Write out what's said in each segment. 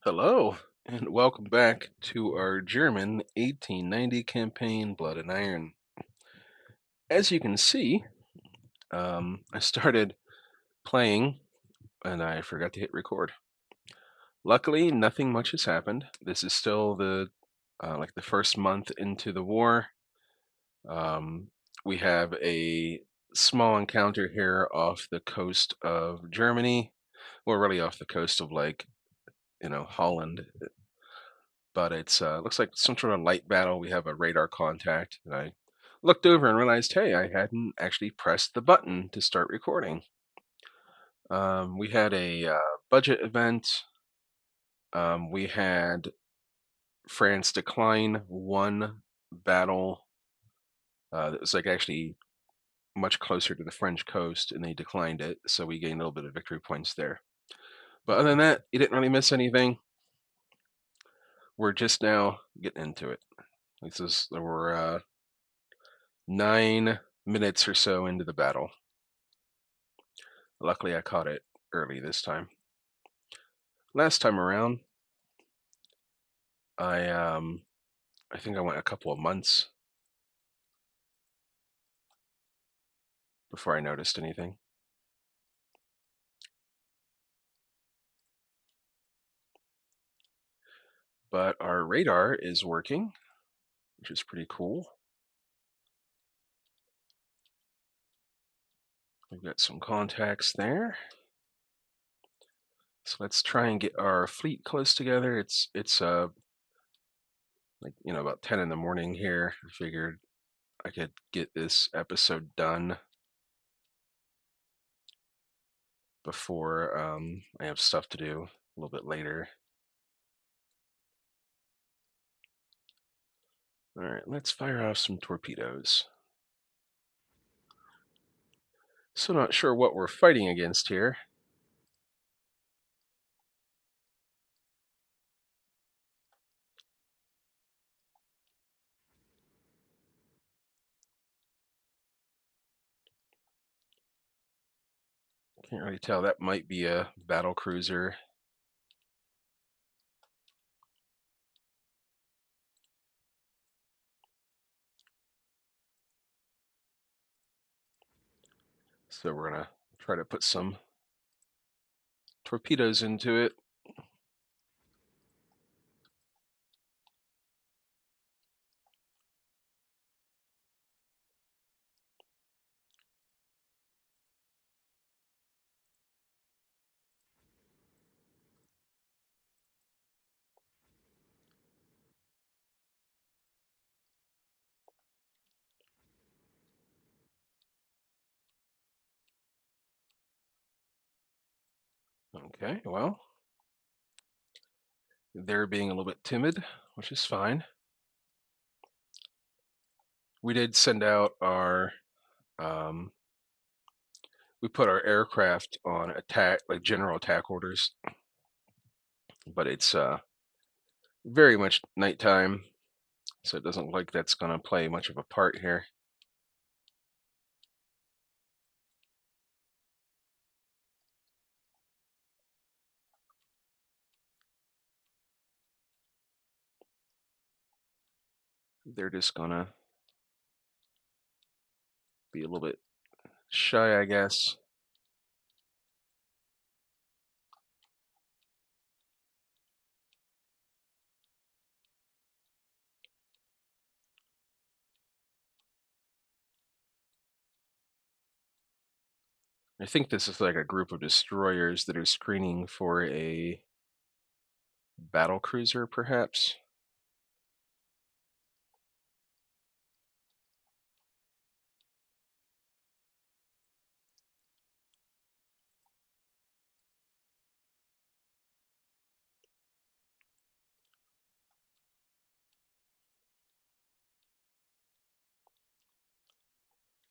Hello, and welcome back to our German 1890 campaign, Blood and Iron. As you can see, I started playing and I forgot to hit record. Luckily, nothing much has happened. This is still the first month into the war. Um, we have a small encounter here off the coast of Germany. Well, really off the coast of Holland, but it's looks like some sort of light battle. We have a radar contact, and I looked over and realized, hey, I hadn't actually pressed the button to start recording. We had a budget event. We had France decline one battle that was like actually much closer to the French coast, and they declined it, so we gained a little bit of victory points there. But other than that, you didn't really miss anything. We're just now getting into it. There were 9 minutes or so into the battle. Luckily, I caught it early this time. Last time around, I um, I think I went a couple of months before I noticed anything. But our radar is working, which is pretty cool. We've got some contacts there. So let's try and get our fleet close together. It's about 10 in the morning here. I figured I could get this episode done before I have stuff to do a little bit later. All right, let's fire off some torpedoes. So not sure what we're fighting against here. Can't really tell. That might be a battle cruiser. So we're gonna try to put some torpedoes into it. Okay, well, they're being a little bit timid, which is fine. We did send out um, we put our aircraft on attack, like general attack orders, but it's very much nighttime, so it doesn't look like that's gonna play much of a part here. They're just gonna be a little bit shy, I guess. I think this is like a group of destroyers that are screening for a battle cruiser, perhaps.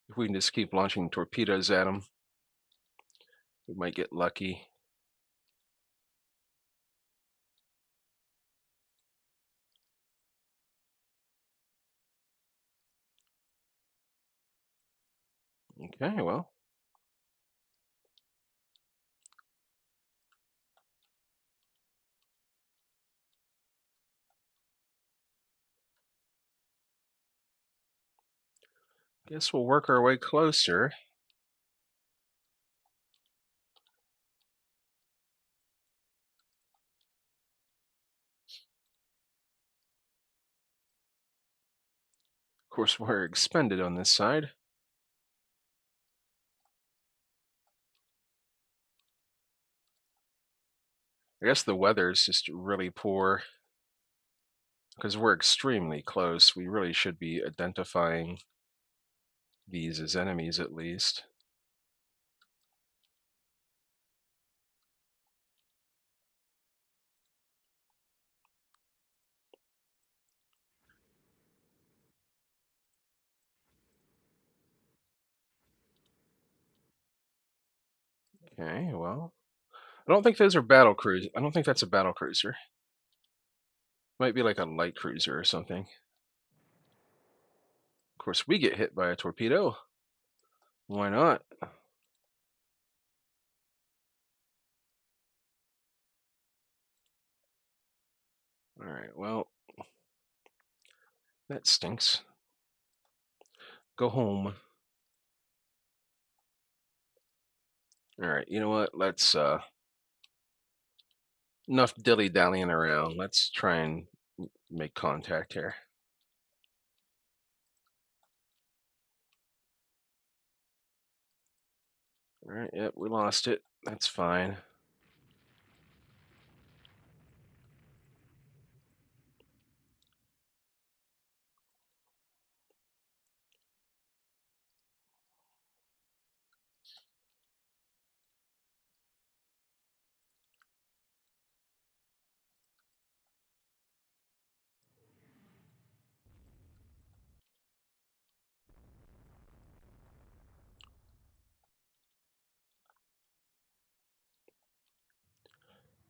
If we can just keep launching torpedoes at them, we might get lucky. Okay, well. Guess we'll work our way closer. Of course, we're expended on this side. I guess the weather is just really poor because we're extremely close. We really should be identifying these as enemies at least. Okay, well, I don't think those are battle cruisers. I don't think that's a battle cruiser. Might be like a light cruiser or something. Of course, we get hit by a torpedo. Why not? All right, well, that stinks. Go home. All right, you know what? Let's enough dilly-dallying around. Let's try and make contact here. All right, yep, we lost it. That's fine.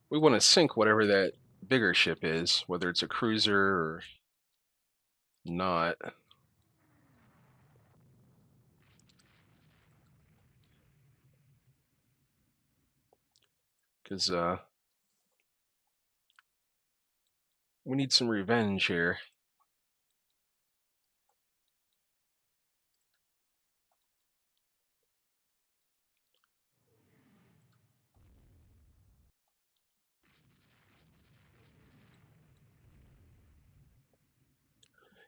We want to sink whatever that bigger ship is, whether it's a cruiser or not, because we need some revenge here.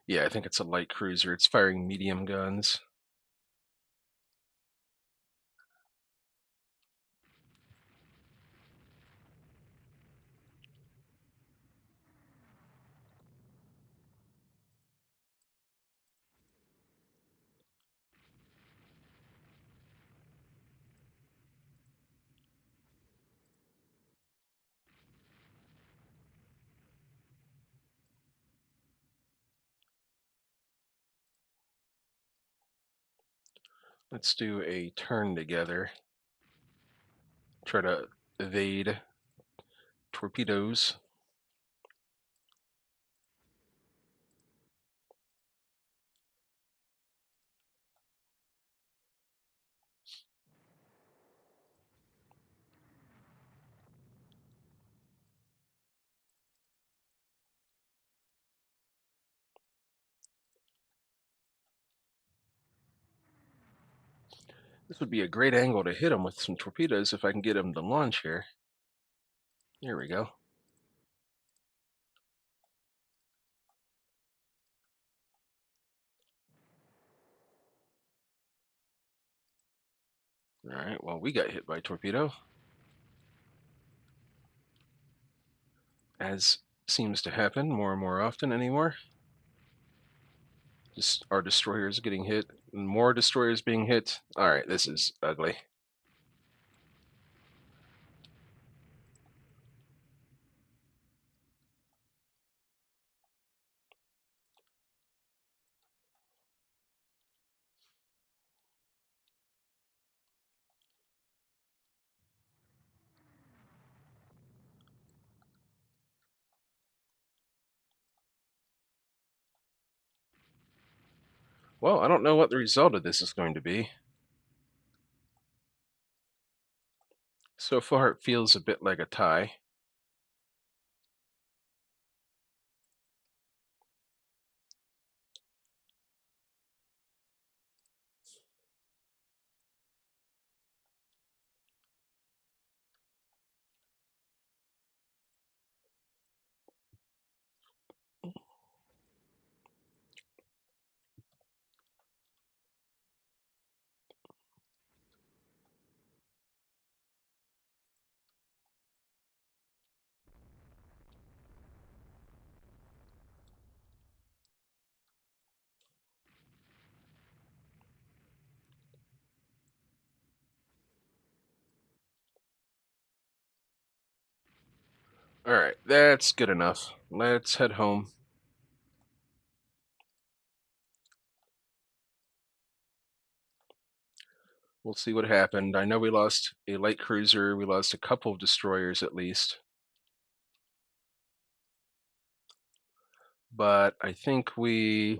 Yeah, I think it's a light cruiser. It's firing medium guns. Let's do a turn together. Try to evade torpedoes. This would be a great angle to hit them with some torpedoes if I can get them to launch here. There we go. All right, well, we got hit by a torpedo, as seems to happen more and more often anymore. Just our destroyers getting hit, and more destroyers being hit. All right, this is ugly. Well, I don't know what the result of this is going to be. So far, it feels a bit like a tie. All right, that's good enough. Let's head home. We'll see what happened. I know we lost a light cruiser. We lost a couple of destroyers at least, but I think we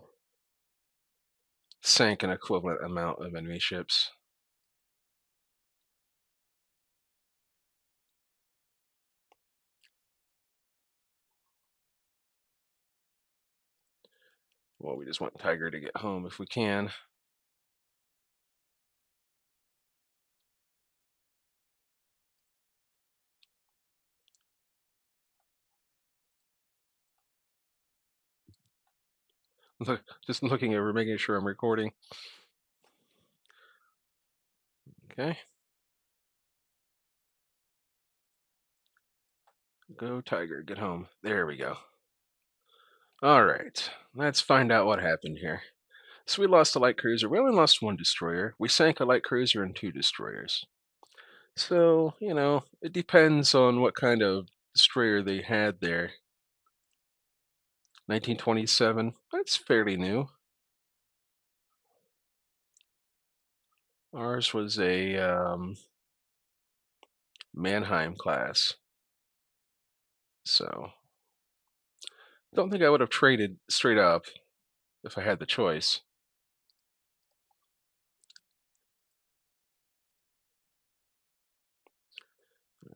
sank an equivalent amount of enemy ships. Well, we just want Tiger to get home if we can. Look, just looking over, making sure I'm recording. Okay. Go Tiger, get home. There we go. All right, let's find out what happened here. So we lost a light cruiser. We only lost one destroyer. We sank a light cruiser and two destroyers. So, it depends on what kind of destroyer they had there. 1927, that's fairly new. Ours was a Mannheim class. So, don't think I would have traded straight up if I had the choice.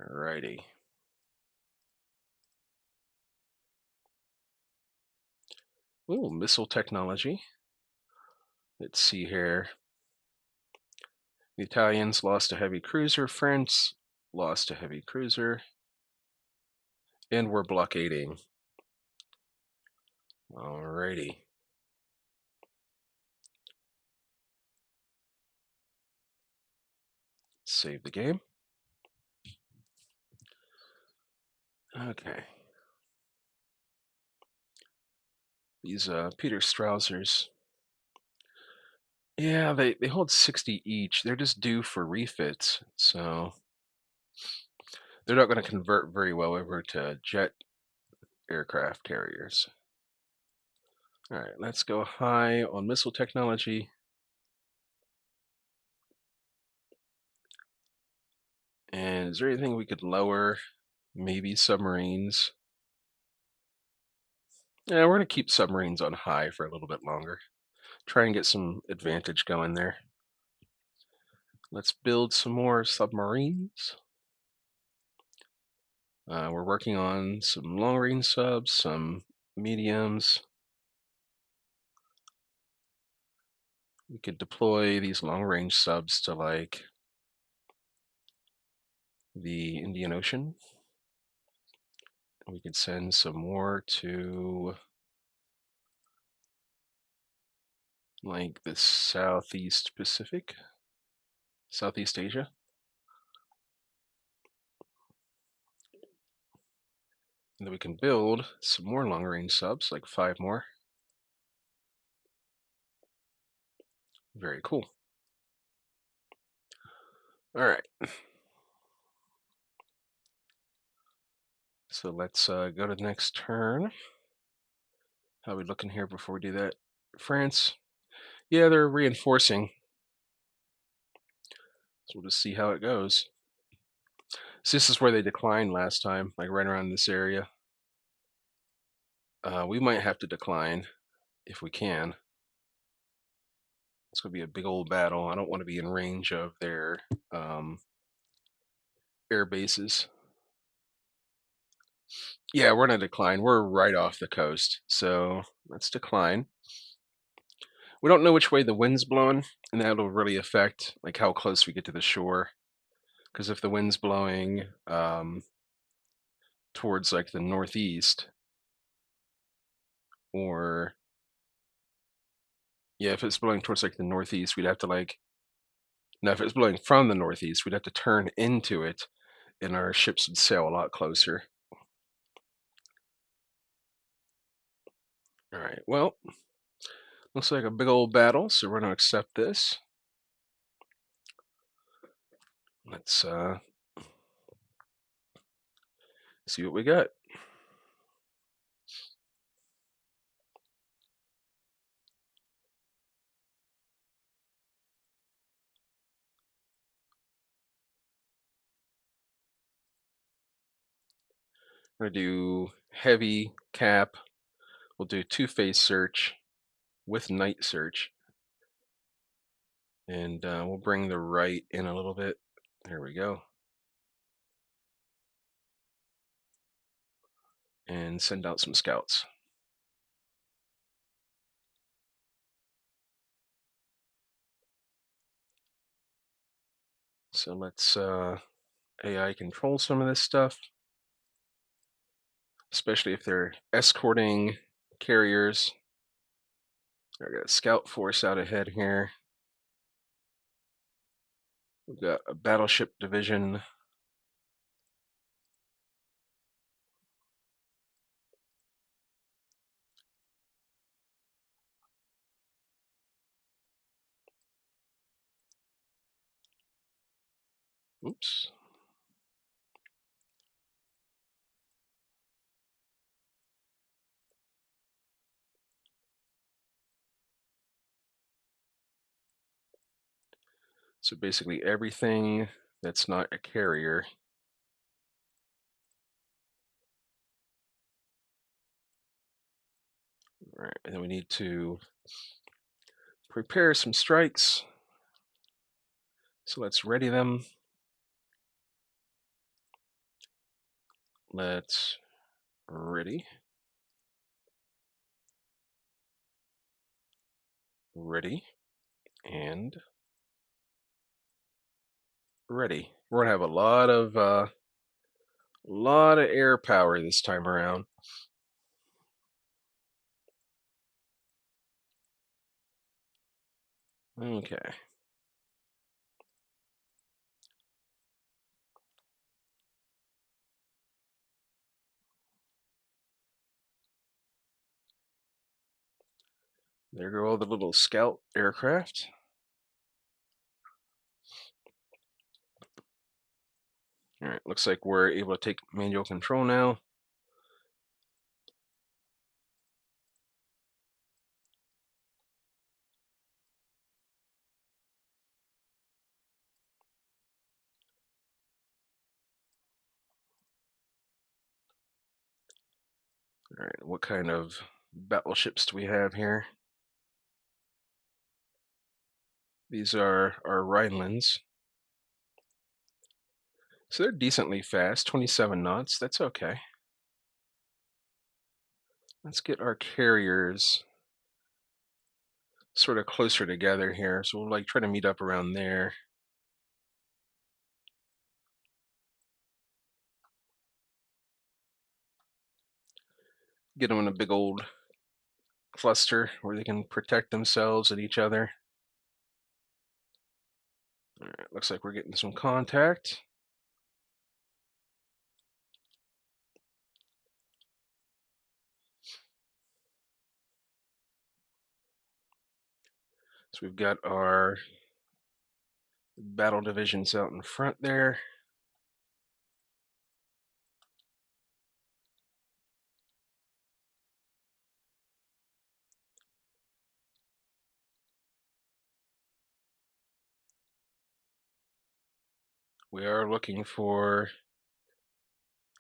Alrighty. Ooh, missile technology. Let's see here. The Italians lost a heavy cruiser. France lost a heavy cruiser. And we're blockading. Alrighty. Save the game. Okay. These Peter Strausers. Yeah, they hold 60 each. They're just due for refits. So they're not going to convert very well over to jet aircraft carriers. All right, let's go high on missile technology. And is there anything we could lower? Maybe submarines. Yeah, we're going to keep submarines on high for a little bit longer. Try and get some advantage going there. Let's build some more submarines. We're working on some long-range subs, some mediums. We could deploy these long-range subs to like the Indian Ocean. We could send some more to like the Southeast Pacific, Southeast Asia. And then we can build some more long-range subs, like 5 more. Very cool. All right. So let's go to the next turn. How are we looking here before we do that? France. Yeah, they're reinforcing. So we'll just see how it goes. So this is where they declined last time, like right around this area. We might have to decline if we can. It's going to be a big old battle. I don't want to be in range of their air bases. Yeah, we're going to decline. We're right off the coast. So let's decline. We don't know which way the wind's blowing, and that'll really affect like how close we get to the shore. Because if the wind's blowing towards like the northeast, or yeah, if it's blowing towards like the northeast, we'd have to like now if it's blowing from the northeast, we'd have to turn into it, and our ships would sail a lot closer. All right. Well, looks like a big old battle, so we're gonna accept this. Let's see what we got. We're gonna do heavy cap. We'll do two-phase search with night search, and we'll bring the right in a little bit. There we go. And send out some scouts. So let's AI control some of this stuff, especially if they're escorting carriers. I got a scout force out ahead here. We've got a battleship division. Oops. So basically everything that's not a carrier. All right, and then we need to prepare some strikes. So let's ready them. Let's ready. Ready. And ready. We're gonna have a lot of air power this time around. Okay. There go all the little scout aircraft. All right, looks like we're able to take manual control now. All right, what kind of battleships do we have here? These are our Rhinelands. So they're decently fast, 27 knots. That's okay. Let's get our carriers sort of closer together here. So we'll like try to meet up around there. Get them in a big old cluster where they can protect themselves and each other. All right, looks like we're getting some contact. So we've got our battle divisions out in front there. We are looking for,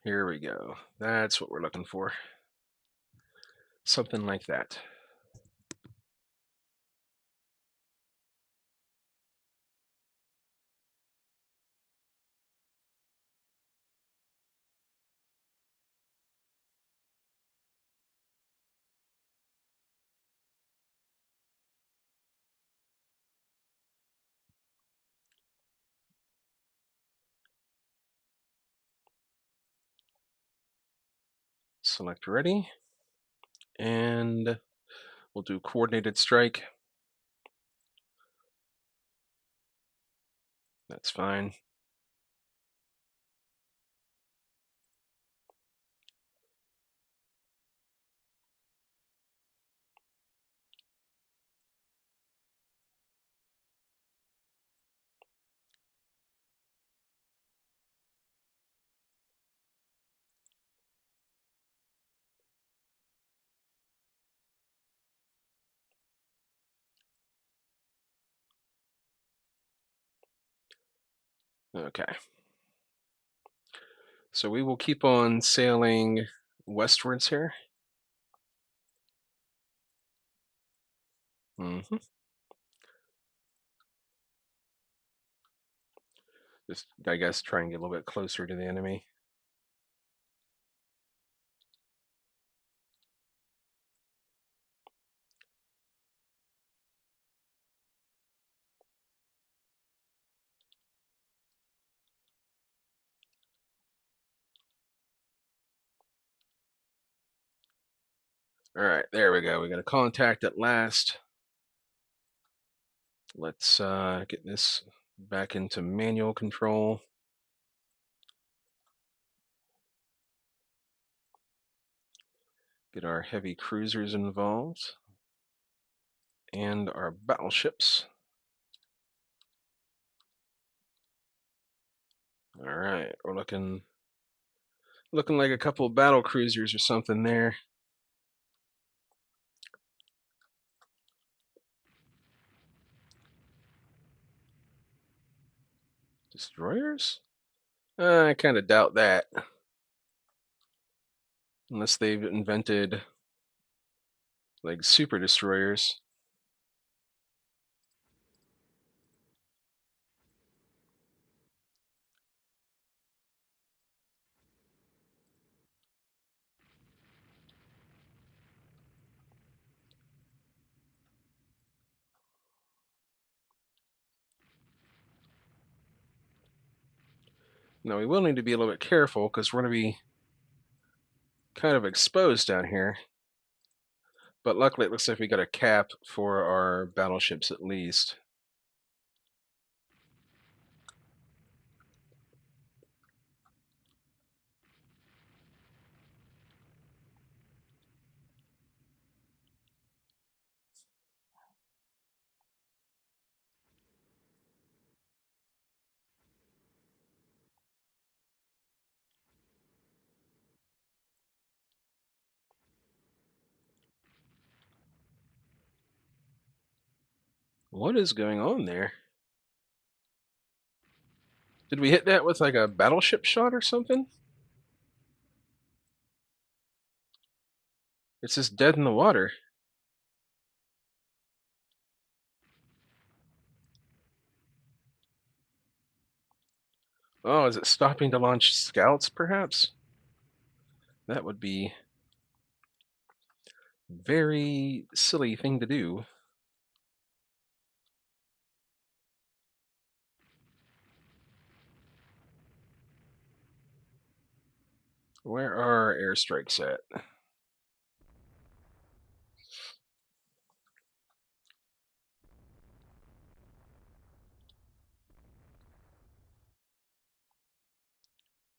here we go. That's what we're looking for. Something like that. Select ready. And we'll do coordinated strike. That's fine. Okay. So we will keep on sailing westwards here. Hmm. Just, I guess, try and get a little bit closer to the enemy. All right, there we go. We got a contact at last. Let's get this back into manual control. Get our heavy cruisers involved and our battleships. All right, we're looking like a couple of battle cruisers or something there. Destroyers? I kind of doubt that. Unless they've invented like super destroyers. Now we will need to be a little bit careful because we're going to be kind of exposed down here. But luckily it looks like we got a cap for our battleships at least. What is going on there? Did we hit that with like a battleship shot or something? It's just dead in the water. Oh, is it stopping to launch scouts, perhaps? That would be a very silly thing to do. Where are our airstrikes at?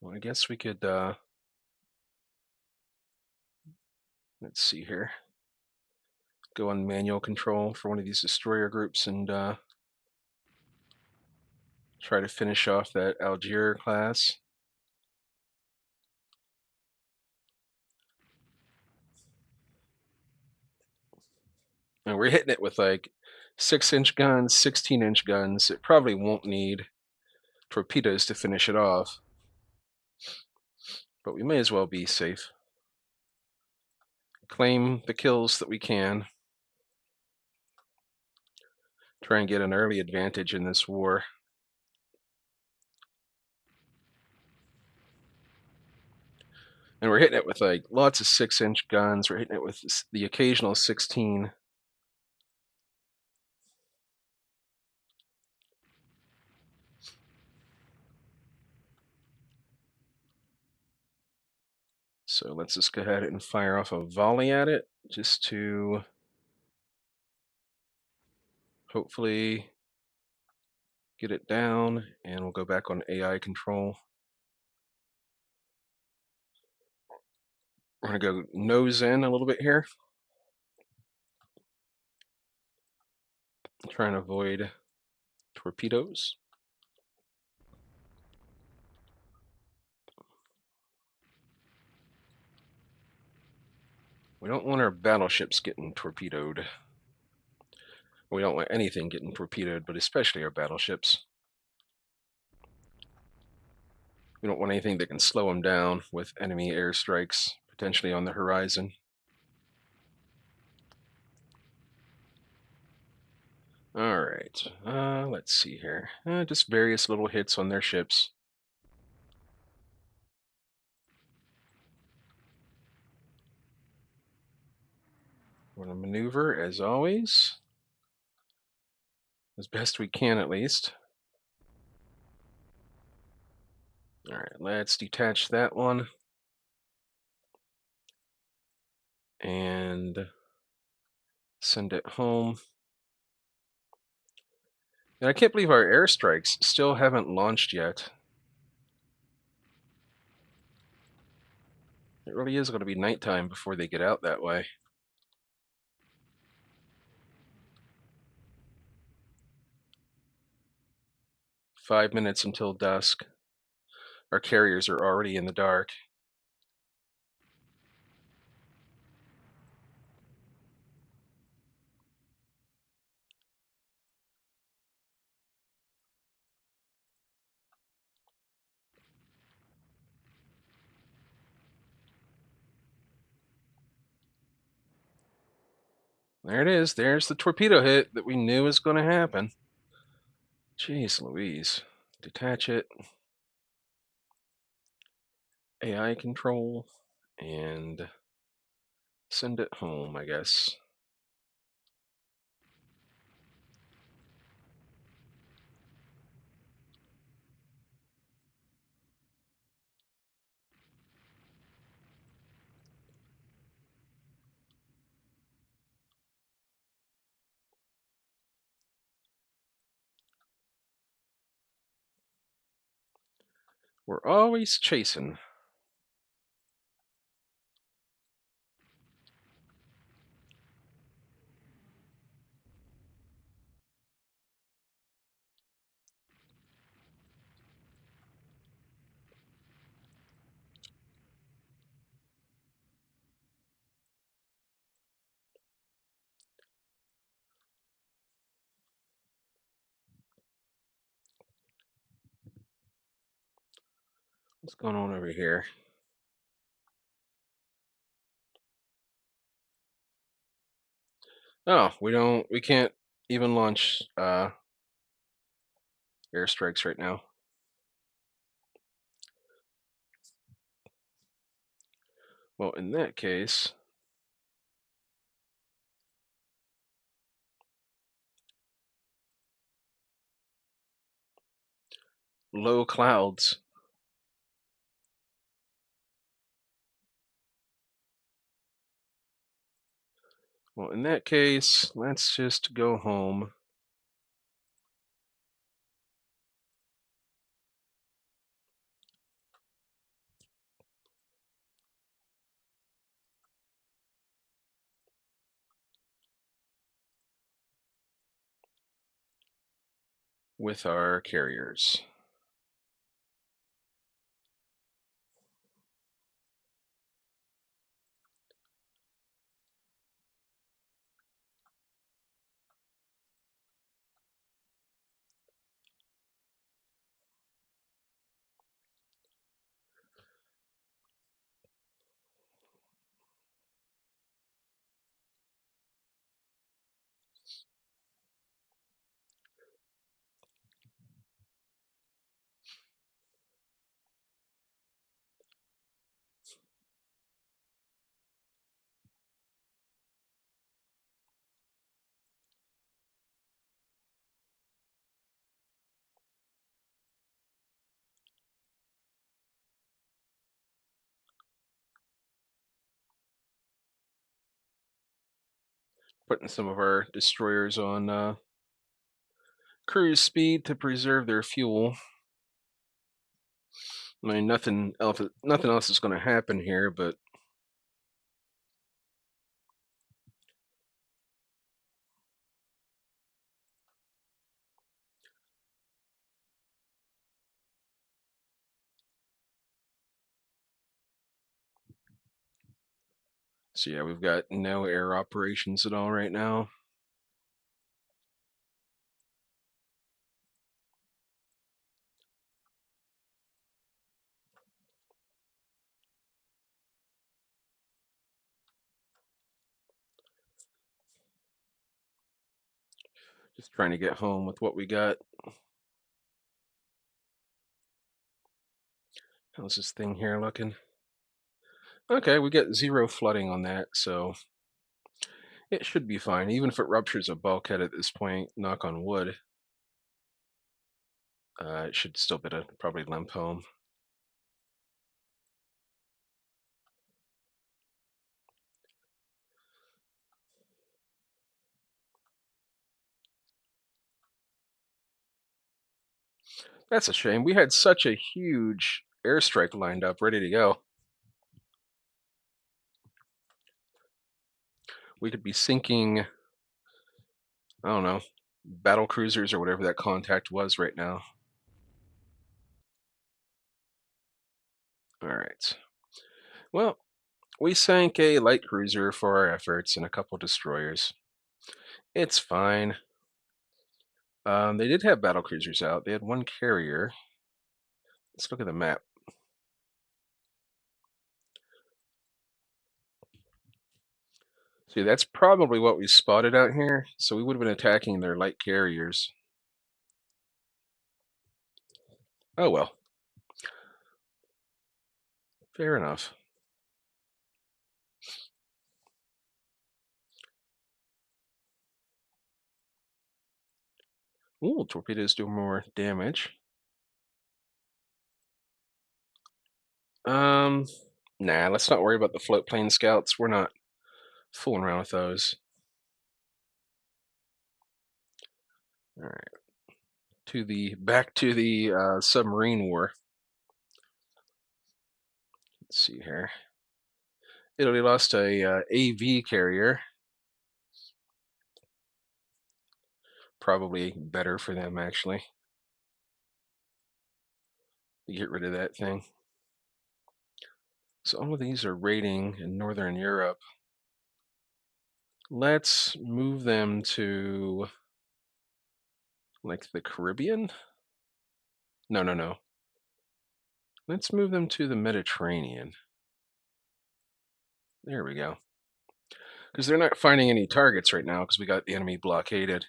Well, I guess we could, let's see here. Go on manual control for one of these destroyer groups and try to finish off that Algier class. And we're hitting it with like 6-inch guns, 16-inch guns. It probably won't need torpedoes to finish it off, but we may as well be safe. Claim the kills that we can. Try and get an early advantage in this war. And we're hitting it with like lots of 6-inch guns. We're hitting it with the occasional 16. So let's just go ahead and fire off a volley at it just to hopefully get it down, and we'll go back on AI control. We're going to go nose in a little bit here. Try and avoid torpedoes. We don't want our battleships getting torpedoed. We don't want anything getting torpedoed, but especially our battleships. We don't want anything that can slow them down with enemy airstrikes potentially on the horizon. All right, let's see here. Just various little hits on their ships. We're going to maneuver as always, as best we can at least. All right, let's detach that one. And send it home. And I can't believe our airstrikes still haven't launched yet. It really is going to be nighttime before they get out that way. Five minutes until dusk. Our carriers are already in the dark. There it is. There's the torpedo hit that we knew was going to happen. Jeez Louise. Detach it. AI control. And send it home, I guess. We're always chasing. What's going on over here? Oh, we can't even launch airstrikes right now. Well, in that case, low clouds. Well, in that case, let's just go home. With our carriers. Putting some of our destroyers on cruise speed to preserve their fuel. I mean, nothing else is going to happen here, but so yeah, we've got no air operations at all right now. Just trying to get home with what we got. How's this thing here looking? Okay, we get zero flooding on that, so it should be fine. Even if it ruptures a bulkhead at this point, knock on wood, it should still be able to probably limp home. That's a shame. We had such a huge airstrike lined up, ready to go. We could be sinking, I don't know, battle cruisers or whatever that contact was right now. All right. Well, we sank a light cruiser for our efforts and a couple destroyers. It's fine. They did have battle cruisers out. They had one carrier. Let's look at the map. See, that's probably what we spotted out here. So we would have been attacking their light carriers. Oh well, fair enough. Ooh, torpedoes do more damage. Um, nah, let's not worry about the float plane scouts. We're not fooling around with those. All right, back to the submarine war. Let's see here. Italy lost a AV carrier. Probably better for them actually to get rid of that thing. So all of these are raiding in Northern Europe. Let's move them to like the Caribbean. No, no, no. Let's move them to the Mediterranean. There we go. Because they're not finding any targets right now because we got the enemy blockaded.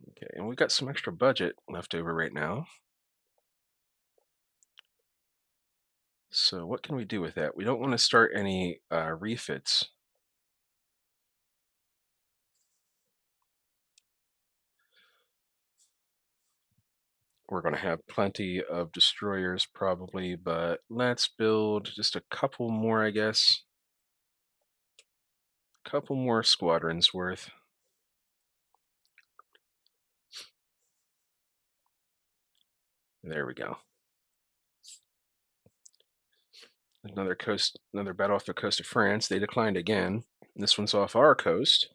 Okay, and we've got some extra budget left over right now. So what can we do with that? We don't want to start any refits. We're going to have plenty of destroyers probably, but let's build just a couple more, I guess. A couple more squadrons worth. There we go. Another battle off the coast of France. They declined again. This one's off our coast.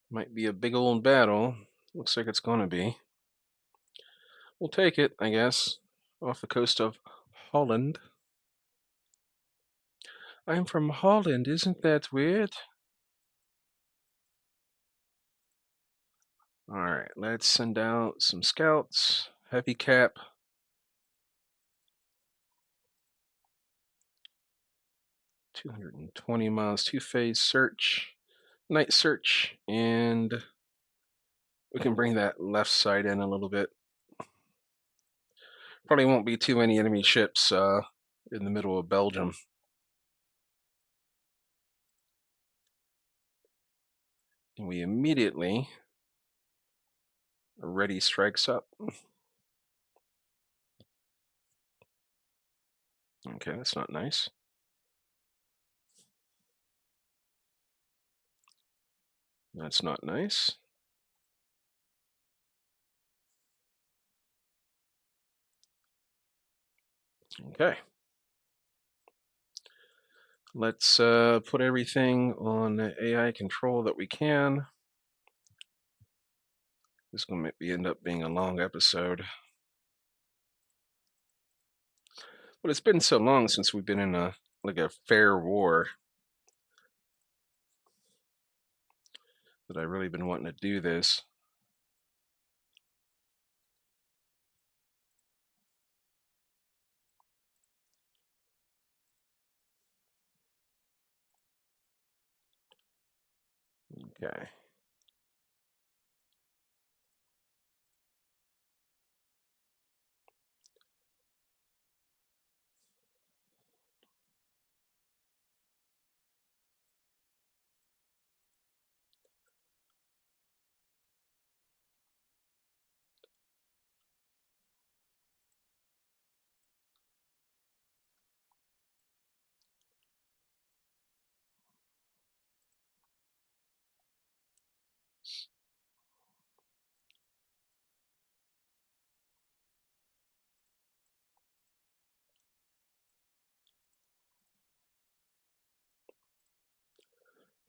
Might be a big old battle. Looks like it's going to be. We'll take it, I guess. Off the coast of Holland. I'm from Holland, isn't that weird? Alright, let's send out some scouts. Heavy cap. 220 miles, two-phase search. Night search, and we can bring that left side in a little bit. Probably won't be too many enemy ships in the middle of Belgium. And we immediately ready strikes up. Okay, that's not nice. That's not nice. Okay. Let's put everything on AI control that we can. This is going to end up being a long episode. But it's been so long since we've been in a fair war that I've really been wanting to do this. Okay.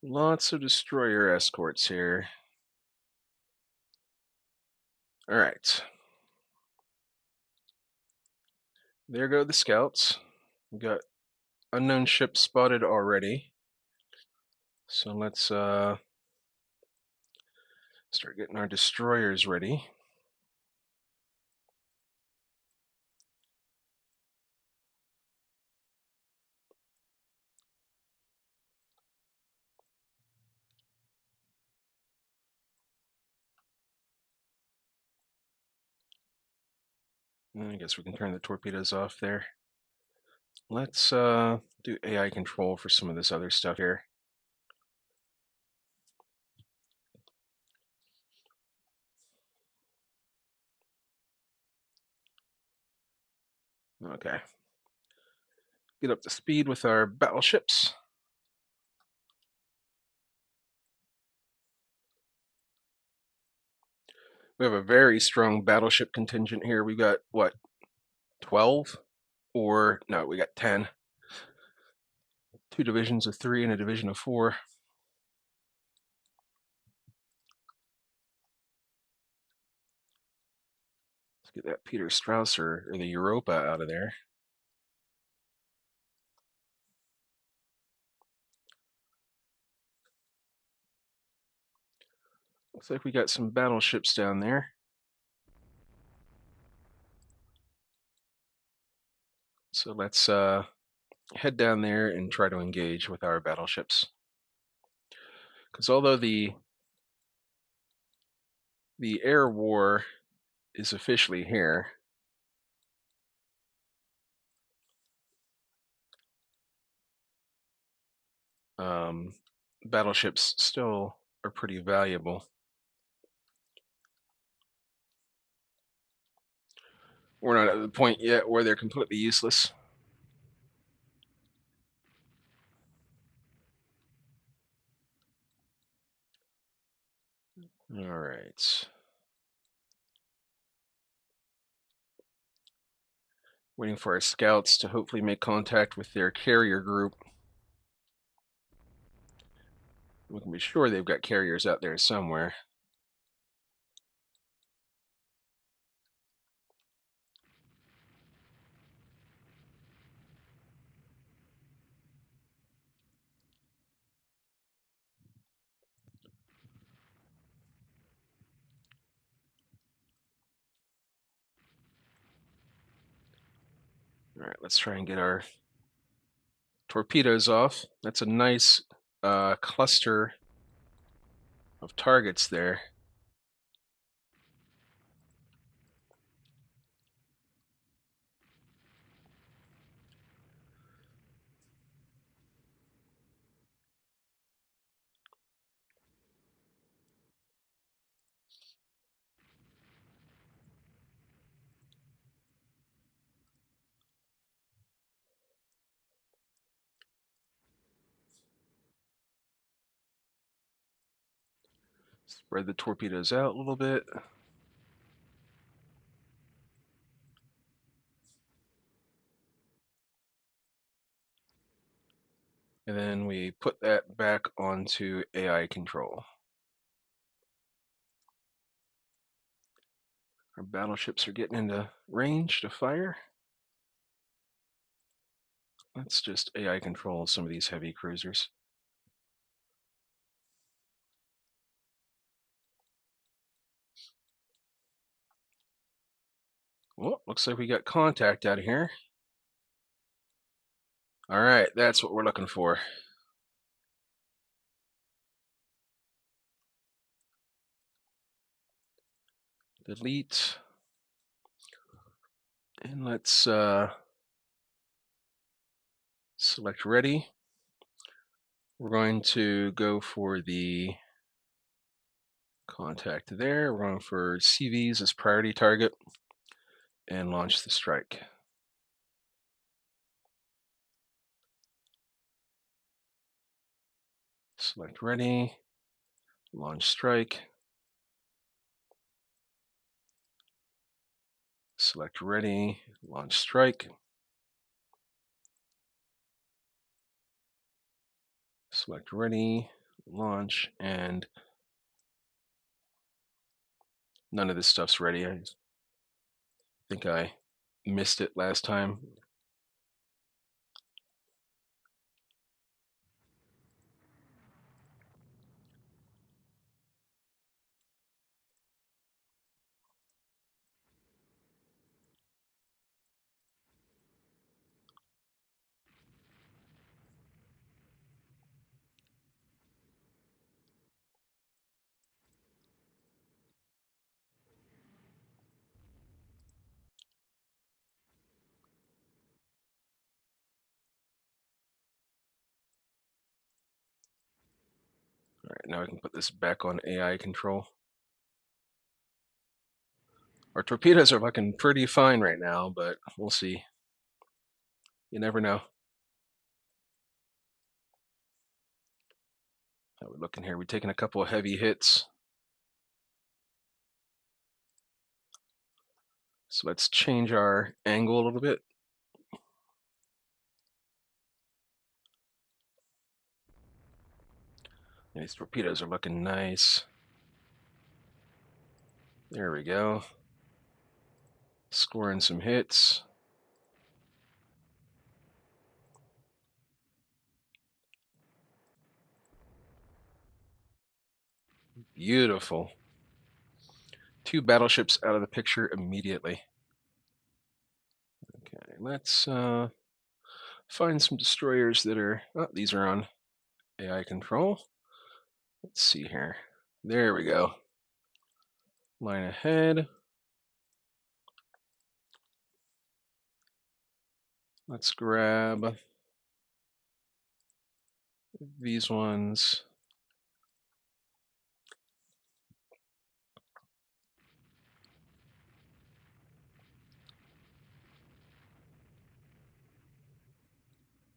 Lots of destroyer escorts here. All right. There go the scouts. We got unknown ships spotted already. So let's start getting our destroyers ready. I guess we can turn the torpedoes off there. Let's do AI control for some of this other stuff here. Okay. Get up to speed with our battleships. We have a very strong battleship contingent here. We got, what, 12? Or, no, we got 10. 2 divisions of 3 and a division of 4. Let's get that Peter Strauss or the Europa out of there. Looks like we got some battleships down there. So let's head down there and try to engage with our battleships. Because although the air war is officially here, battleships still are pretty valuable. We're not at the point yet where they're completely useless. All right. Waiting for our scouts to hopefully make contact with their carrier group. We can be sure they've got carriers out there somewhere. All right, let's try and get our torpedoes off. That's a nice cluster of targets there. Spread the torpedoes out a little bit. And then we put that back onto AI control. Our battleships are getting into range to fire. Let's just AI control some of these heavy cruisers. Well, looks like we got contact out of here. All right, that's what we're looking for. delete, and let's select ready. We're going to go for the contact there. We're going for CVs as priority target and launch the strike. Select ready, launch strike. Select ready, launch strike. Select ready, launch, and none of this stuff's ready. I think I missed it last time. All right, now I can put this back on AI control. Our torpedoes are looking pretty fine right now, but we'll see. You never know. How we looking here? We're taking a couple of heavy hits. So let's change our angle a little bit. And these torpedoes are looking nice. There we go. Scoring some hits. Beautiful. 2 battleships out of the picture immediately. Okay, let's find some destroyers that are, oh, these are on AI control. Let's see here. There we go. Line ahead. Let's grab these ones.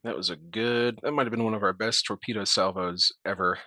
That was that might have been one of our best torpedo salvos ever.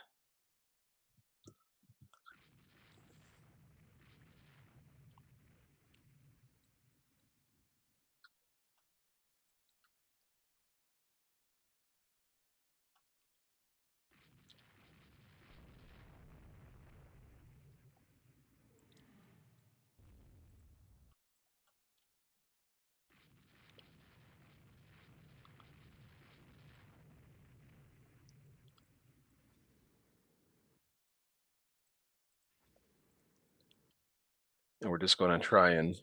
And we're just going to try and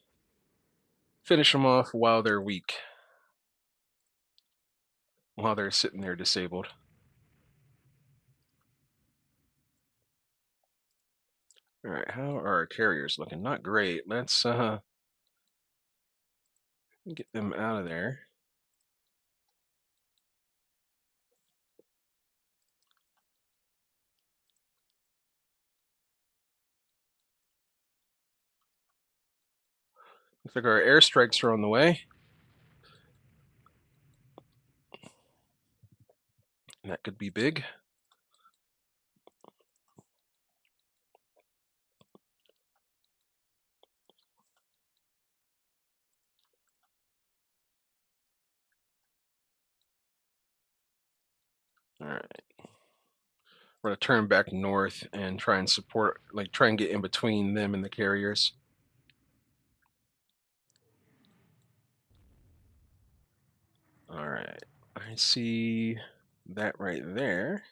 finish them off while they're weak, while they're sitting there disabled. All right, how are our carriers looking? Not great. Let's get them out of there. Looks like our airstrikes are on the way. And that could be big. All right. We're going to turn back north and try and support, like try and get in between them and the carriers. All right. I see that right there.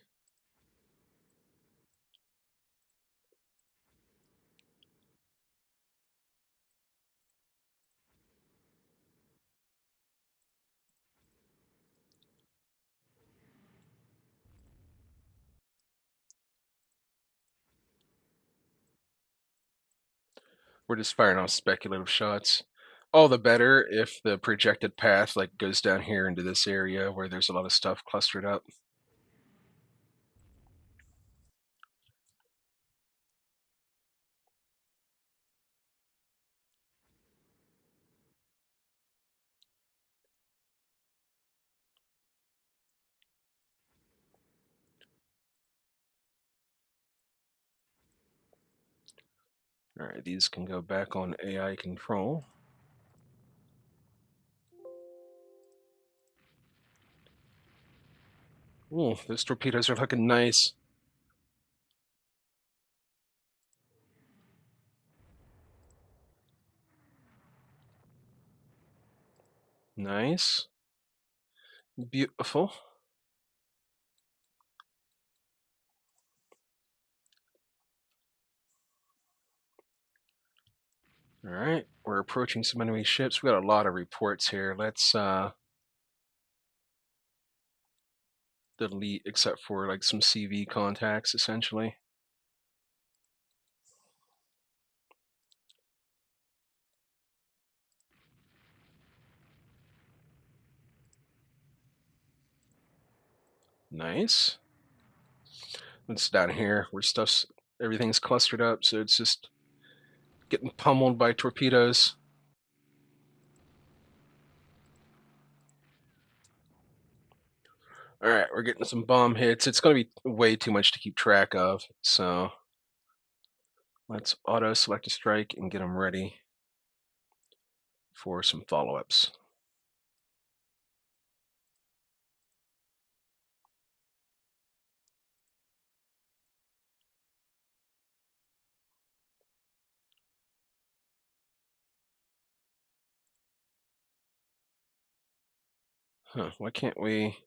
We're just firing off speculative shots. All the better if the projected path like goes down here into this area where there's a lot of stuff clustered up. All right, these can go back on AI control. Ooh, those torpedoes are looking nice. Nice. Beautiful. All right, we're approaching some enemy ships. We got a lot of reports here. Let's delete except for like some CV contacts essentially. Nice. It's down here where everything's clustered up, so it's just getting pummeled by torpedoes. All right, we're getting some bomb hits. It's going to be way too much to keep track of, so let's auto select a strike and get them ready for some follow-ups. Huh, why can't we?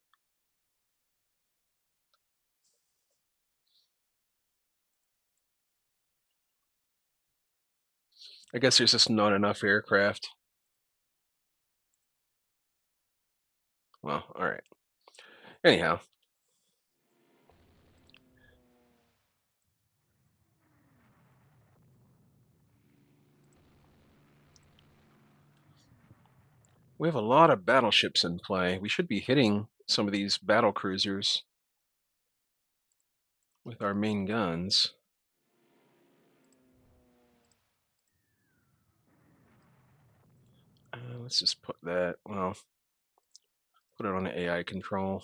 I guess there's just not enough aircraft. Well, all right. Anyhow, we have a lot of battleships in play. We should be hitting some of these battle cruisers with our main guns. Let's just put that, well, put it on AI control.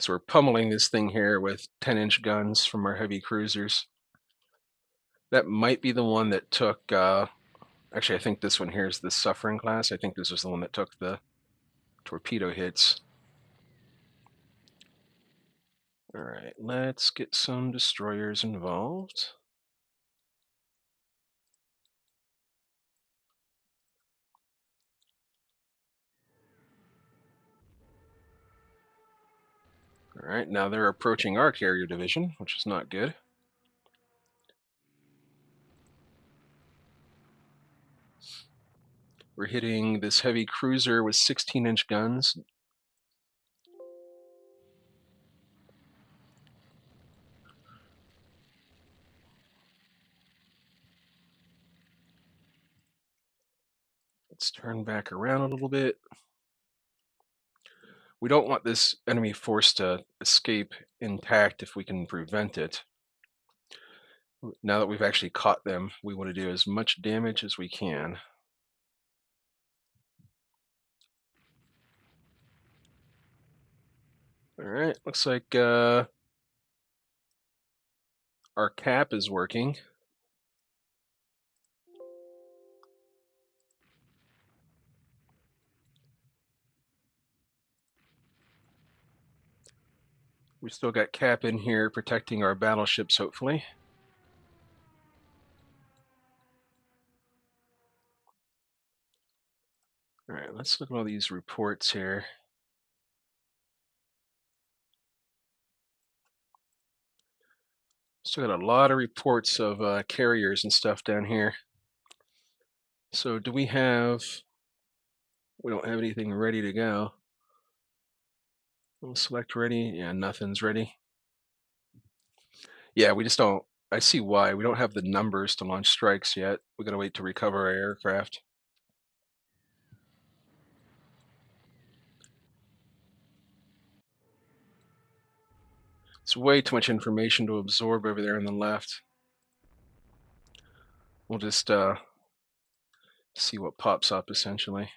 So we're pummeling this thing here with 10-inch guns from our heavy cruisers. That might be the one that took, actually, I think this one here is the Suffering class. I think this was the one that took the torpedo hits. All right, let's get some destroyers involved. All right, now they're approaching our carrier division, which is not good. We're hitting this heavy cruiser with 16-inch guns. Let's turn back around a little bit. We don't want this enemy force to escape intact if we can prevent it. Now that we've actually caught them, we want to do as much damage as we can. All right, looks like our cap is working. We still got cap in here protecting our battleships, hopefully. All right, let's look at all these reports here. Still got a lot of reports of carriers and stuff down here. So do we have? We don't have anything ready to go. We'll select ready. Yeah, nothing's ready. Yeah, we just don't. I see why. We don't have the numbers to launch strikes yet. We gotta wait to recover our aircraft. It's way too much information to absorb over there on the left. We'll just see what pops up essentially.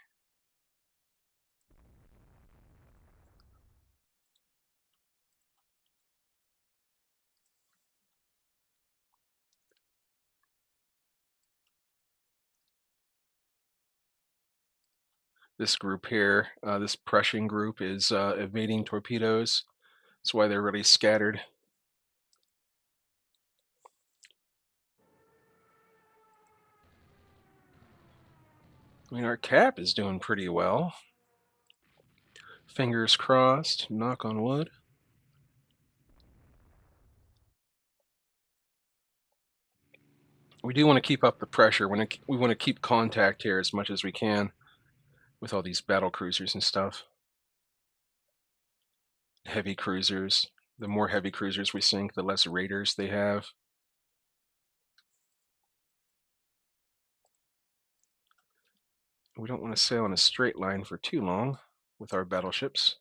This group here, this Prussian group, is evading torpedoes. That's why they're really scattered. I mean, our cap is doing pretty well. Fingers crossed, knock on wood. We do want to keep up the pressure. We want to keep contact here as much as we can with all these battle cruisers and stuff. Heavy cruisers. The more heavy cruisers we sink, the less raiders they have. We don't want to sail in a straight line for too long with our battleships.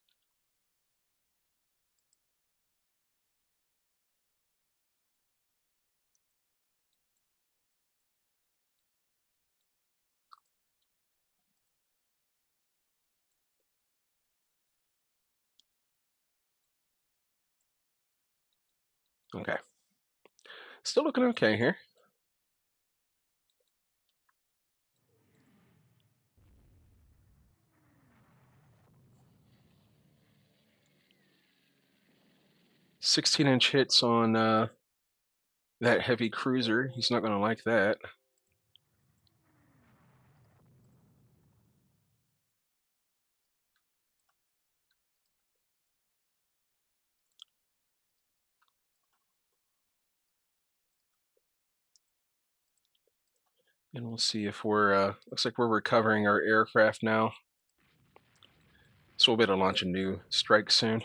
Okay. Still looking okay here. "16" hits on that heavy cruiser. He's not going to like that. And we'll see if we're, looks like we're recovering our aircraft now. So we'll be able to launch a new strike soon.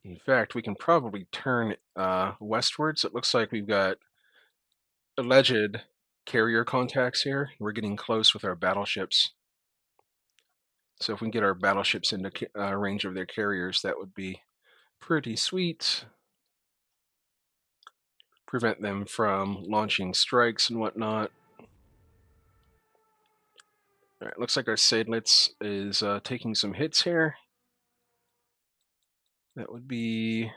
In fact, we can probably turn westwards. It looks like we've got alleged carrier contacts here. We're getting close with our battleships. So if we can get our battleships into range of their carriers, that would be pretty sweet. Prevent them from launching strikes and whatnot. All right, looks like our Seydlitz is taking some hits here. That would be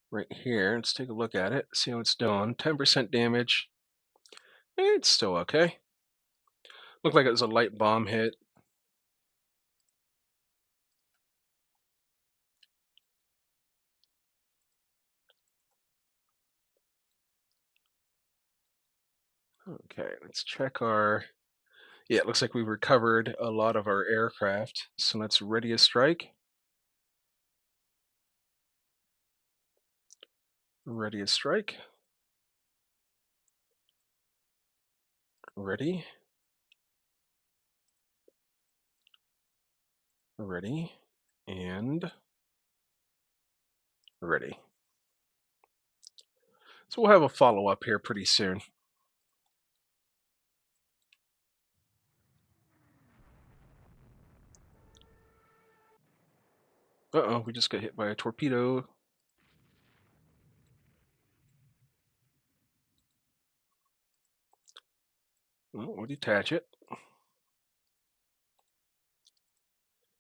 right here. Let's take a look at it, see how it's doing. 10% damage. It's still okay. Looked like it was a light bomb hit. Okay, let's check our. Yeah, it looks like we've recovered a lot of our aircraft. So let's ready a strike. Ready a strike. Ready. Ready. And ready. So we'll have a follow-up here pretty soon. Uh-oh, we just got hit by a torpedo. Well, we'll detach it.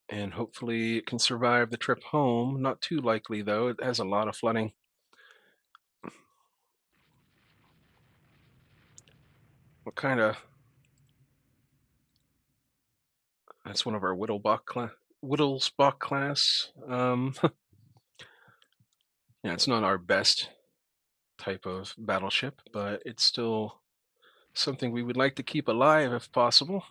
And hopefully it can survive the trip home. Not too likely, though. It has a lot of flooding. What kind of... That's one of our Wittelsbach class. Yeah, it's not our best type of battleship, but it's still something we would like to keep alive if possible.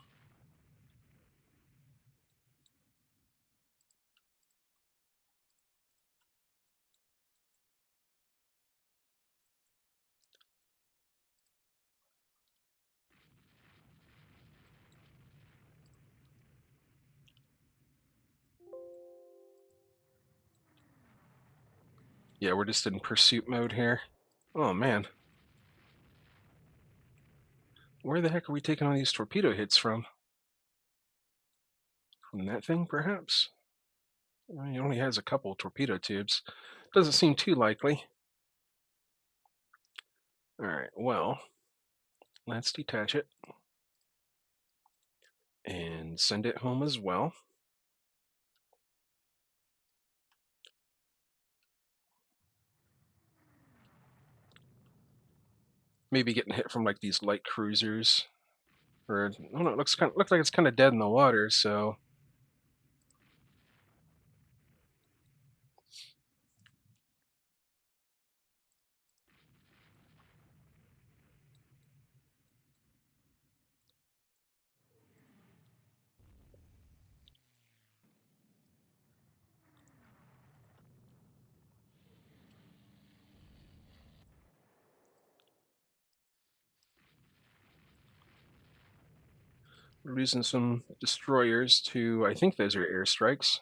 Yeah, we're just in pursuit mode here. Oh man, where the heck are we taking all these torpedo hits from? From that thing, perhaps? Well, he only has a couple torpedo tubes. Doesn't seem too likely. Alright, well, let's detach it and send it home as well. Maybe getting hit from like these light cruisers. Or oh no, it looks like it's kind of dead in the water, so we're losing some destroyers to, I think those are airstrikes.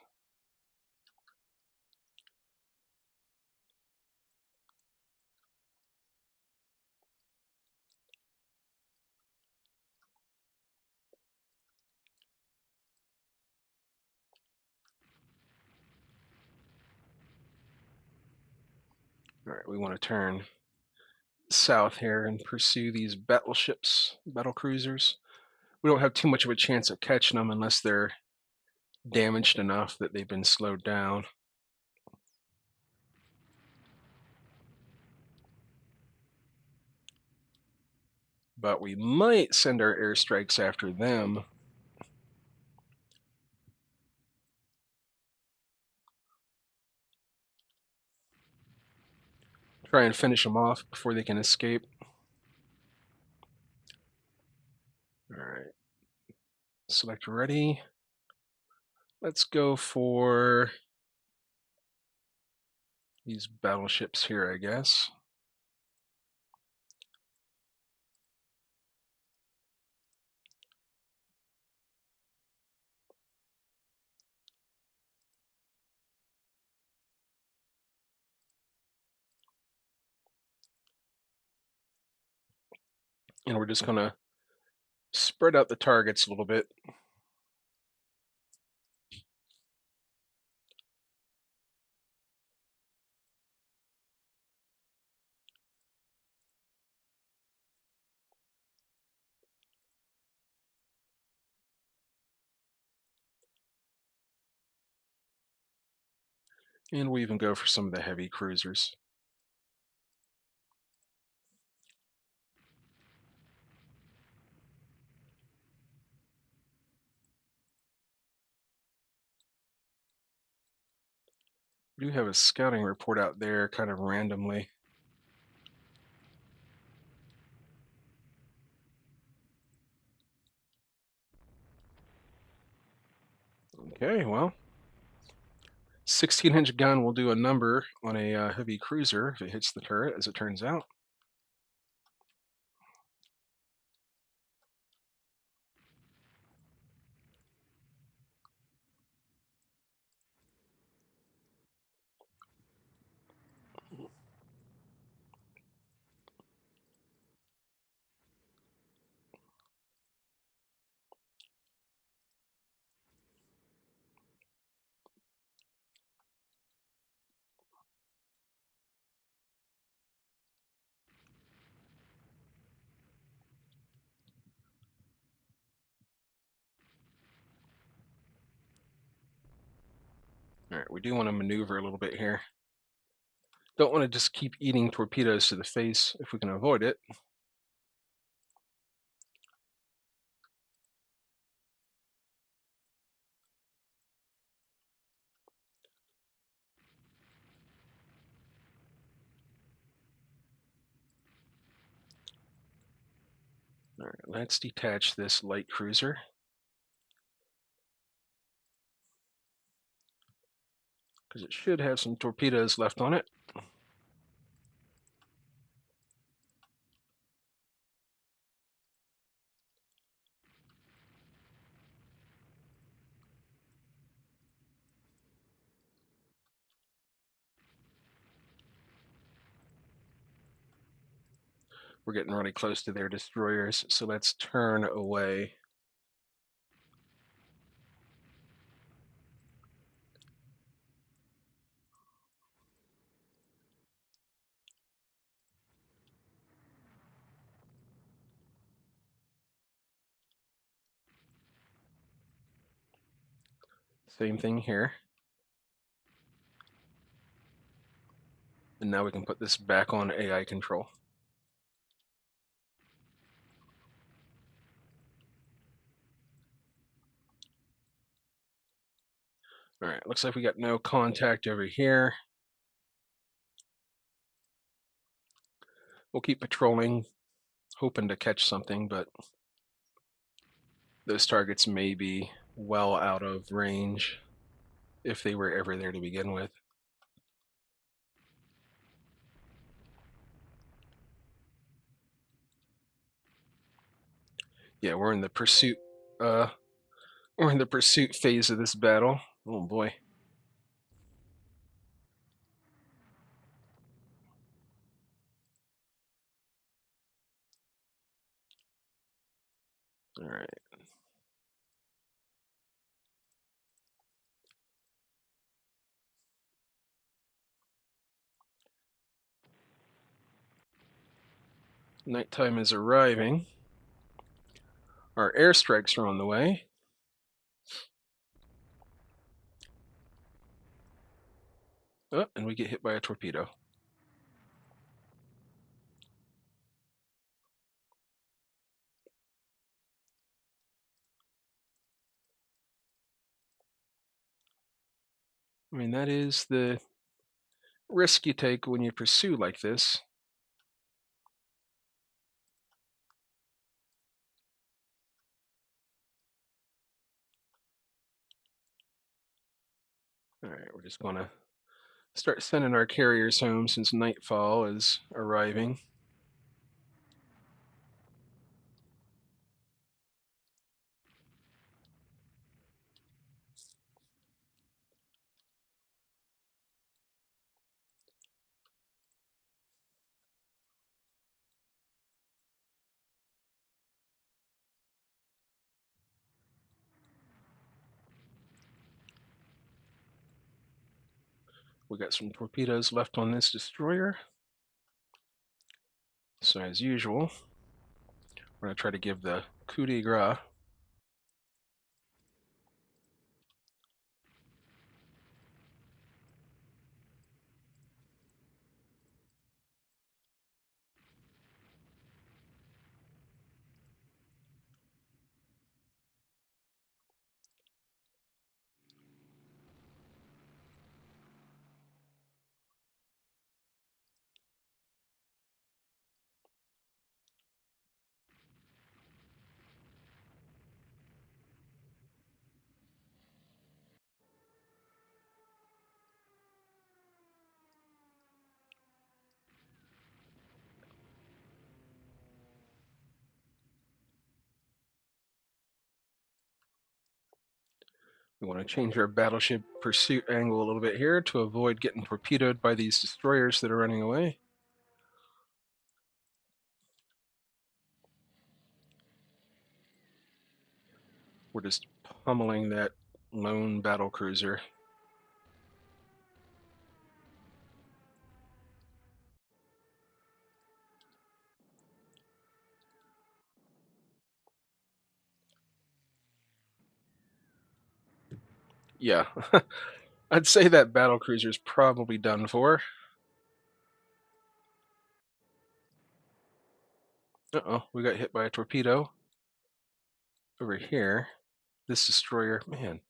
Alright, we want to turn south here and pursue these battleships, battle cruisers. We don't have too much of a chance of catching them unless they're damaged enough that they've been slowed down. But we might send our airstrikes after them. Try and finish them off before they can escape. Alright, select ready. Let's go for these battleships here, I guess. And we're just going to spread out the targets a little bit. And we'll even go for some of the heavy cruisers. We do have a scouting report out there kind of randomly. Okay, well, 16-inch gun will do a number on a heavy cruiser if it hits the turret, as it turns out. All right, we do want to maneuver a little bit here. Don't want to just keep eating torpedoes to the face if we can avoid it. All right, let's detach this light cruiser. Because it should have some torpedoes left on it. We're getting really close to their destroyers, so let's turn away. Same thing here. And now we can put this back on AI control. All right, looks like we got no contact over here. We'll keep patrolling, hoping to catch something, but those targets may be well out of range if they were ever there to begin with. Yeah, we're in the pursuit phase of this battle. Oh boy. All right. Nighttime is arriving. Our airstrikes are on the way. Oh, and we get hit by a torpedo. I mean, that is the risk you take when you pursue like this. All right, we're just going to start sending our carriers home since nightfall is arriving. We got some torpedoes left on this destroyer. So as usual, we're going to try to give the coup de grace. We want to change our battleship pursuit angle a little bit here to avoid getting torpedoed by these destroyers that are running away. We're just pummeling that lone battle cruiser. Yeah, I'd say that battle cruiser's probably done for. Uh-oh, we got hit by a torpedo. Over here, this destroyer, man,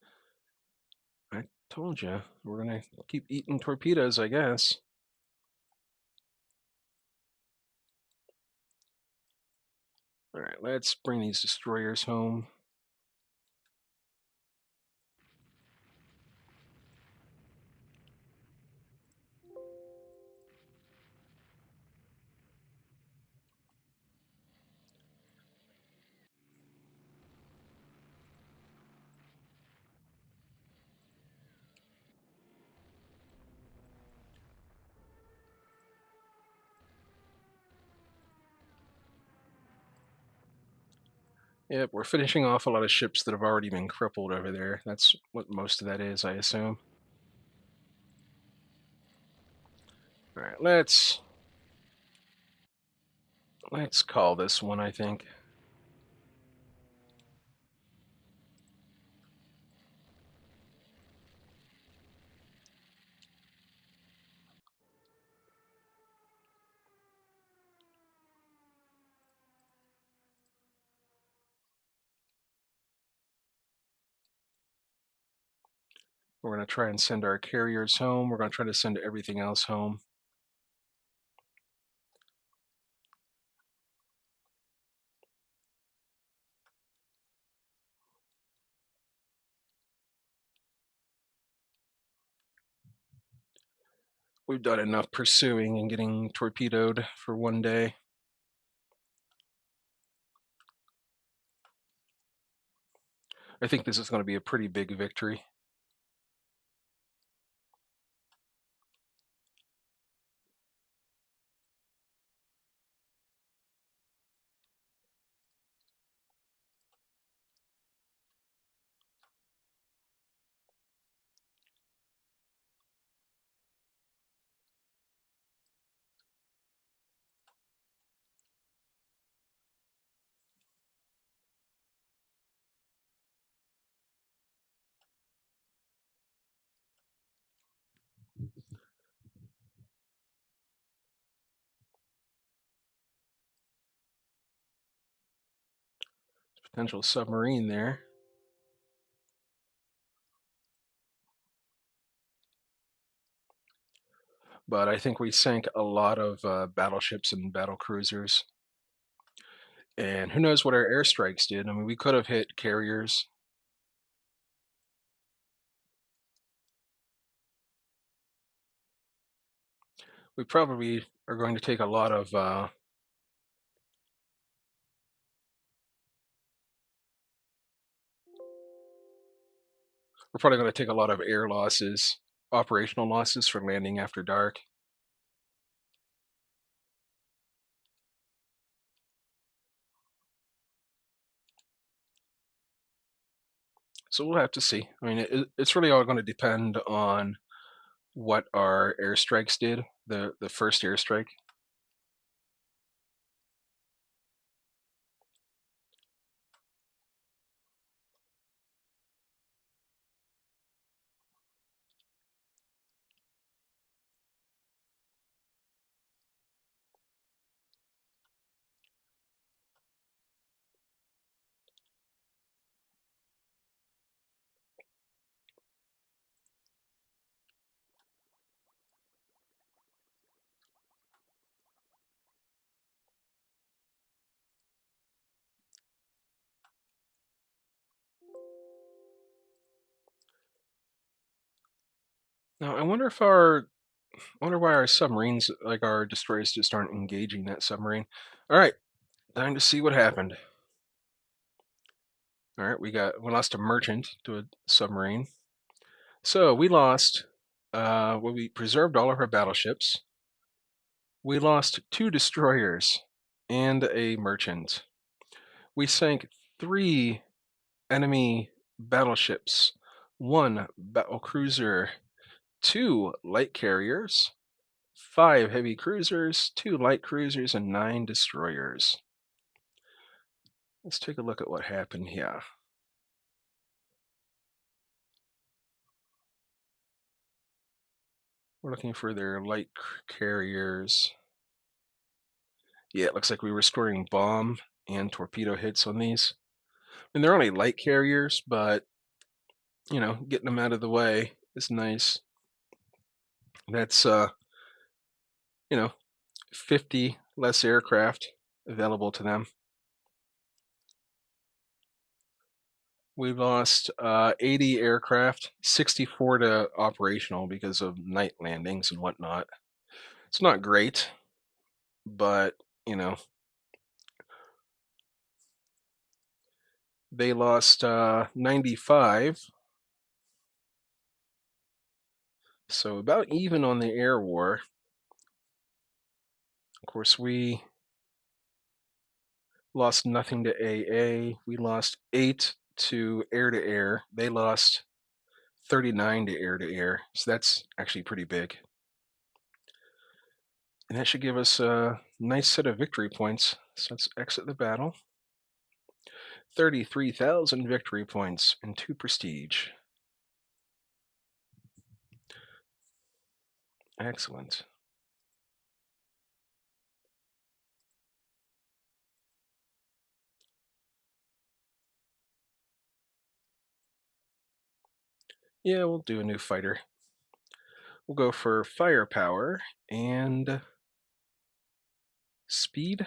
I told you, we're gonna keep eating torpedoes, I guess. All right, let's bring these destroyers home. Yep, we're finishing off a lot of ships that have already been crippled over there. That's what most of that is, I assume. All right, let's call this one, I think. We're going to try and send our carriers home. We're going to try to send everything else home. We've done enough pursuing and getting torpedoed for one day. I think this is going to be a pretty big victory. Potential submarine there. But I think we sank a lot of battleships and battle cruisers. And who knows what our airstrikes did? I mean, we could have hit carriers. We probably are going to take a lot of we're probably going to take a lot of air losses, operational losses for landing after dark. So we'll have to see. I mean, it's really all going to depend on what our airstrikes did, the first airstrike. Now, I wonder why our submarines, like our destroyers, just aren't engaging that submarine. All right, time to see what happened. All right, we lost a merchant to a submarine. So we lost. Well, we preserved all of our battleships. We lost 2 destroyers and a merchant. We sank 3 enemy battleships, 1 battlecruiser, 2 light carriers, 5 heavy cruisers, 2 light cruisers, and 9 destroyers. Let's take a look at what happened here. We're looking for their light carriers. Yeah, it looks like we were scoring bomb and torpedo hits on these. And they're only light carriers, but getting them out of the way is nice. That's you know, 50 less aircraft available to them. We lost 80 aircraft, 64 to operational because of night landings and whatnot. It's not great, but you know, they lost 95, so about even on the air war. Of course, we lost nothing to AA. We lost 8 to air to air. They lost 39 to air to air. So that's actually pretty big. And that should give us a nice set of victory points. So let's exit the battle. 33,000 victory points and 2 prestige. Excellent. Yeah, we'll do a new fighter. We'll go for firepower and speed.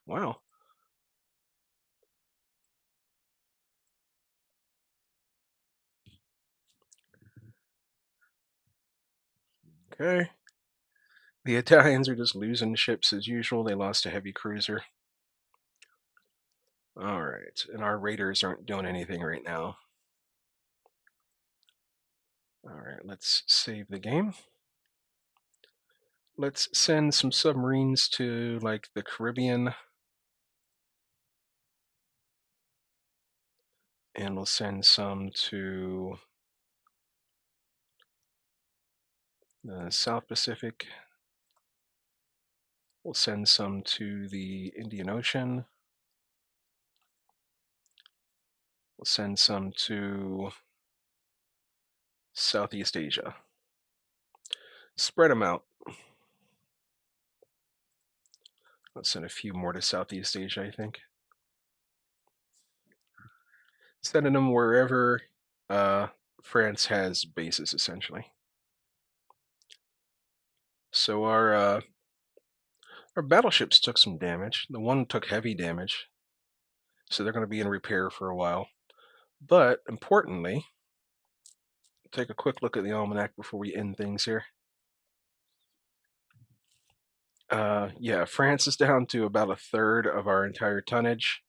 Wow. Okay. The Italians are just losing ships as usual. They lost a heavy cruiser. All right. And our raiders aren't doing anything right now. All right. Let's save the game. Let's send some submarines to like the Caribbean. And we'll send some to the South Pacific. We'll send some to the Indian Ocean. We'll send some to Southeast Asia. Spread them out. Let's send a few more to Southeast Asia, I think. Sending them wherever France has bases, essentially. So our battleships took some damage. The one took heavy damage, so they're going to be in repair for a while. But importantly, take a quick look at the almanac before we end things here. Yeah, France is down to about a third of our entire tonnage.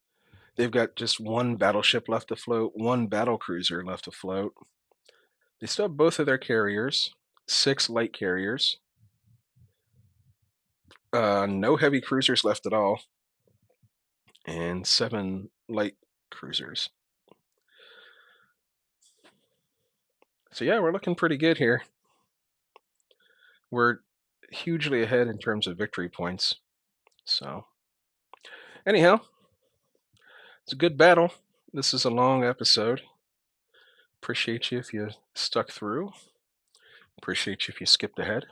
They've got just one battleship left afloat, one battle cruiser left afloat. They still have both of their carriers, 6 light carriers, no heavy cruisers left at all, and 7 light cruisers. So yeah, we're looking pretty good here. We're hugely ahead in terms of victory points. So anyhow, it's a good battle. This is a long episode. Appreciate you if you stuck through. Appreciate you if you skipped ahead.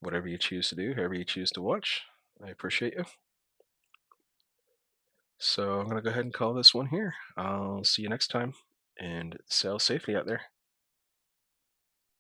Whatever you choose to do, however you choose to watch, I appreciate you. So I'm going to go ahead and call this one here. I'll see you next time and sail safely out there.